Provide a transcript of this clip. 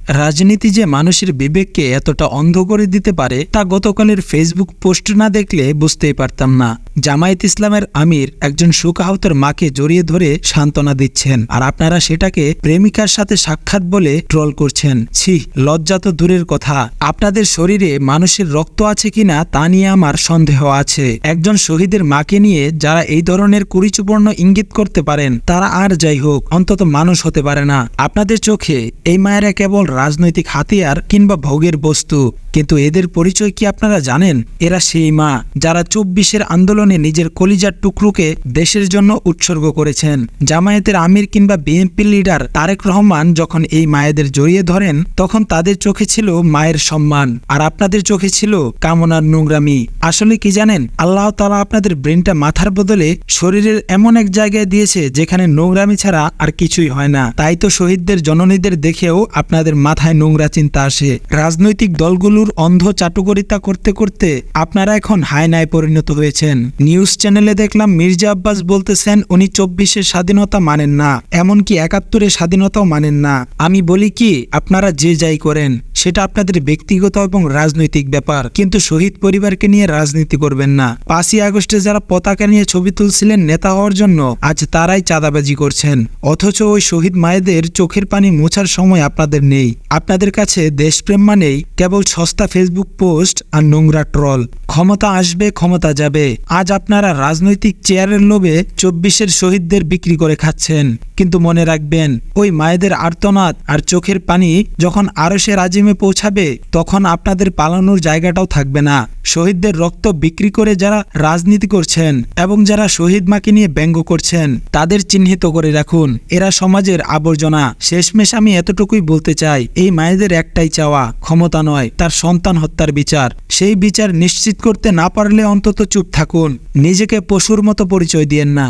রাজনীতি যে মানুষের বিবেককে এতটা অন্ধ করে দিতে পারে তা গতকালের ফেসবুক পোস্ট না দেখলে বুঝতেই পারতাম না। জামায়াত ইসলামের আমির একজন শোকাহতের মাকে জড়িয়ে ধরে সান্ত্বনা দিচ্ছেন, আর আপনারা সেটাকে প্রেমিকার সাথে সাক্ষাৎ বলে ট্রল করছেন। ছি, লজ্জা তো দূরের কথা, আপনাদের শরীরে মানুষের রক্ত আছে কিনা তা নিয়ে আমার সন্দেহ আছে। একজন শহীদের মাকে নিয়ে যারা এই ধরনের কুরুচিপূর্ণ ইঙ্গিত করতে পারেন তারা আর যাই হোক অন্তত মানুষ হতে পারে না। আপনাদের চোখে এই মায়েরা কেবল রাজনৈতিক হাতিয়ার কিংবা ভোগের বস্তু, কিন্তু এদের পরিচয় কি আপনারা জানেন? এরা সেই মা যারা ২৪-এর আন্দোলনে নিজের কলিজার টুকরোকে দেশের জন্য উৎসর্গ করেছেন। জামায়াতের আমির কিংবা বিএনপি লিডার তারেক রহমান যখন এই মায়েদের জড়িয়ে ধরেন তখন তাদের চোখে ছিল মায়ের সম্মান, আর আপনাদের চোখে ছিল কামনার নোংরামি। আসলে কি জানেন, আল্লাহ তাআলা আপনাদের ব্রেনটা মাথার বদলে শরীরের এমন এক জায়গায় দিয়েছে যেখানে নোংরামি ছাড়া আর কিছুই হয় না। তাই তো শহীদদের জননীদের দেখেও আপনাদের মাথায় নোংরা চিন্তা আসে। রাজনৈতিক দলগুলোর অন্ধ চাটুকরিতা করতে করতে আপনারা এখন হায়নায় পরিণত হয়েছেন। নিউজ চ্যানেলে দেখলাম মির্জা আব্বাস বলতেছেন উনি ২৪-এর স্বাধীনতা মানেন না, এমনকি ৭১-এর স্বাধীনতাও মানেন না। আমি বলি কি, আপনারা যে যাই করেন সেটা আপনাদের ব্যক্তিগত এবং রাজনৈতিক ব্যাপার, কিন্তু শহীদ পরিবারকে নিয়ে রাজনীতি করবেন না। ৫ই আগস্টে যারা পতাকা নিয়ে ছবি তুলছিলেন নেতা হওয়ার জন্য, আজ তারাই চাঁদাবাজি করছেন, অথচ ওই শহীদ মায়েদের চোখের পানি মোছার সময় আপনাদের নেই। আপনাদের কাছে দেশপ্রেম মানেই কেবল সস্তা ফেসবুক পোস্ট আর নোংরা ট্রল। ক্ষমতা আসবে, ক্ষমতা যাবে। আজ আপনারা রাজনৈতিক চেয়ারের লোভে ২৪-এর শহীদদের বিক্রি করে খাচ্ছেন, কিন্তু মনে রাখবেন ওই মায়েদের আর্তনাদ আর চোখের পানি যখন আরশের আজিমে পৌঁছাবে তখন আপনাদের পালানোর জায়গাটাও থাকবে না। শহীদদের রক্ত বিক্রি করে যারা রাজনীতি করছেন এবং যারা শহীদ মাকে নিয়ে ব্যঙ্গ করছেন তাদের চিহ্নিত করে রাখুন, এরা সমাজের আবর্জনা। শেষমেশ আমি এতটুকুই বলতে চাই, এই মায়েদের একটাই চাওয়া ক্ষমতা নয়, তার সন্তান হত্যার বিচার। সেই বিচার নিশ্চিত করতে না পারলে অন্তত চুপ থাকুন, নিজেকে পশুর মতো পরিচয় দিয়েন না।